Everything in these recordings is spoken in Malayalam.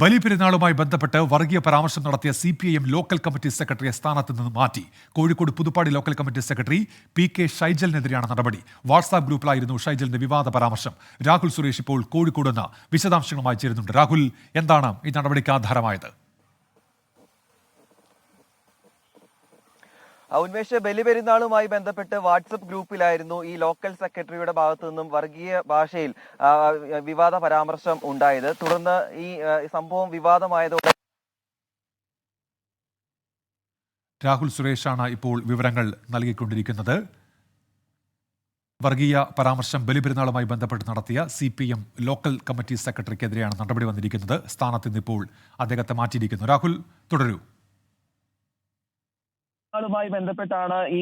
ബലിപെരുന്നാളുമായി ബന്ധപ്പെട്ട് വർഗീയ പരാമർശം നടത്തിയ CPIM ലോക്കൽ കമ്മിറ്റി സെക്രട്ടറിയെ സ്ഥാനത്ത് നിന്ന് മാറ്റി. Kozhikode Puthuppadi local committee secretary PK ഷൈജലിനെതിരെയാണ് നടപടി. വാട്സാപ്പ് ഗ്രൂപ്പിലായിരുന്നു ഷൈജലിന്റെ വിവാദ പരാമർശം. രാഹുൽ സുരേഷ് ഇപ്പോൾ കോഴിക്കോട് നിന്ന് വിശദാംശങ്ങളുമായി ചേരുന്നുണ്ട്. രാഹുൽ, എന്താണ് ഈ നടപടിക്ക് ആധാരമായത്? ഉന്മേഷ്, ബലിപെരുന്നാളുമായി ബന്ധപ്പെട്ട് വാട്സപ്പ് ഗ്രൂപ്പിലായിരുന്നു ഈ ലോക്കൽ സെക്രട്ടറിയുടെ ഭാഗത്തു നിന്നും വർഗീയ ഭാഷയിൽ വിവാദ പരാമർശം ഉണ്ടായത്. തുടർന്ന് ഈ സംഭവം വിവാദമായതോടെ രാഹുൽ സുരേഷാണ് ഇപ്പോൾ വിവരങ്ങൾ നൽകിക്കൊണ്ടിരിക്കുന്നത്. വർഗീയ പരാമർശം ബലിപെരുന്നാളുമായി ബന്ധപ്പെട്ട് നടത്തിയ CPM ലോക്കൽ കമ്മിറ്റി സെക്രട്ടറിക്കെതിരെയാണ് നടപടി വന്നിരിക്കുന്നത്. സ്ഥാനത്ത് നിന്ന് ഇപ്പോൾ അദ്ദേഹത്തെ മാറ്റിയിരിക്കുന്നു. രാഹുൽ, തുടരൂ. ുമായി ബന്ധപ്പെട്ടാണ് ഈ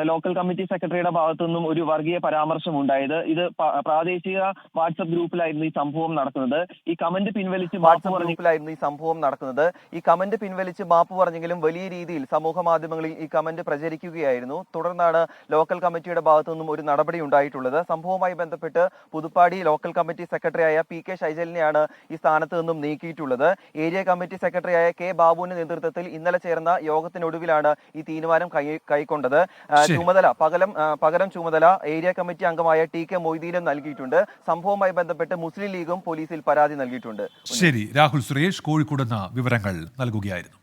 ലോക്കൽ കമ്മിറ്റി സെക്രട്ടറിയുടെ ഭാഗത്തു നിന്നും ഒരു വർഗീയ പരാമർശം ഉണ്ടായത്. ഇത് പ്രാദേശിക വാട്സപ്പ് ഗ്രൂപ്പിലായിരുന്നു ഈ സംഭവം നടക്കുന്നത്. ഈ കമന്റ് പിൻവലിച്ച് മാപ്പ് പറഞ്ഞെങ്കിലും വലിയ രീതിയിൽ സമൂഹ മാധ്യമങ്ങളിൽ ഈ കമന്റ് പ്രചരിക്കുകയായിരുന്നു. തുടർന്നാണ് ലോക്കൽ കമ്മിറ്റിയുടെ ഭാഗത്തു നിന്നും ഒരു നടപടി ഉണ്ടായിട്ടുള്ളത്. സംഭവവുമായി ബന്ധപ്പെട്ട് പുതുപ്പാടി ലോക്കൽ കമ്മിറ്റി സെക്രട്ടറിയായ PK ഷൈജലിനെയാണ് ഈ സ്ഥാനത്ത് നിന്നും നീക്കിയിട്ടുള്ളത്. ഏരിയ കമ്മിറ്റി സെക്രട്ടറിയായ K ബാബുവിന്റെ നേതൃത്വത്തിൽ ഇന്നലെ ചേർന്ന യോഗത്തിനൊടുവിലാണ് ഈ തീരുമാനം കൈക്കൊണ്ടത്. പകരം ചുമതല ഏരിയ കമ്മിറ്റി അംഗമായ TK മൊയ്തീനും നൽകിയിട്ടുണ്ട്. സംഭവവുമായി ബന്ധപ്പെട്ട് മുസ്ലിം ലീഗും പോലീസിൽ പരാതി നൽകിയിട്ടുണ്ട്. ശരി, രാഹുൽ സുരേഷ് കോഴിക്കോട് നിന്ന് വിവരങ്ങൾ നൽകുകയായിരുന്നു.